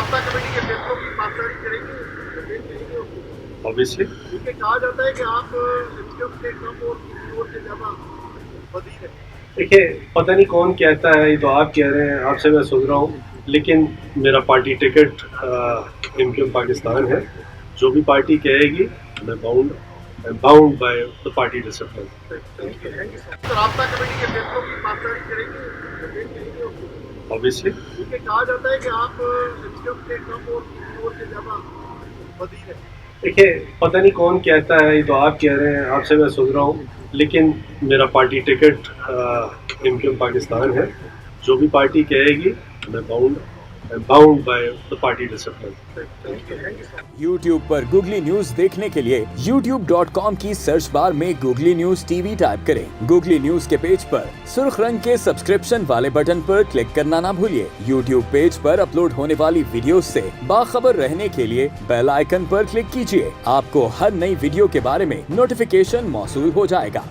राब्ता कमेटी के फैसलों की पासदारी करेंगे? ऑब्वियसली क्योंकि कहा जाता है कि आप एमक्यूएम से कम और किसी और से ज्यादा वजीर हैं। देखिए, पता नहीं कौन कहता है, ये तो आप कह रहे हैं, आपसे मैं सुन रहा हूँ, लेकिन मेरा पार्टी टिकट एमक्यूएम पाकिस्तान है। जो भी पार्टी कहेगी मैं bound by the party discipline. तो राब्ता कमेटी के फैसलों की पासदारी करेंगे? ऑब्वियसली क्योंकि कहा जाता है कि आप एमक्यूएम से कम और किसी और से ज्यादा वजीर हैं। देखिए, पता नहीं कौन कहता है, ये तो आप कह रहे हैं, आपसे मैं सुन रहा हूँ, लेकिन मेरा पार्टी टिकट एमक्यूएम पाकिस्तान है। जो भी पार्टी कहेगी मैं bound by the party discipline. YouTube पर गूगली न्यूज देखने के लिए youtube.com की सर्च बार में गूगली न्यूज टीवी टाइप करें। गूगली न्यूज के पेज पर सुर्ख रंग के सब्सक्रिप्शन वाले बटन पर क्लिक करना ना भूलिए। YouTube पेज पर अपलोड होने वाली वीडियोस से बाखबर रहने के लिए बेल आइकन पर क्लिक कीजिए। आपको हर नई वीडियो के बारे में नोटिफिकेशन मौसूल हो जाएगा।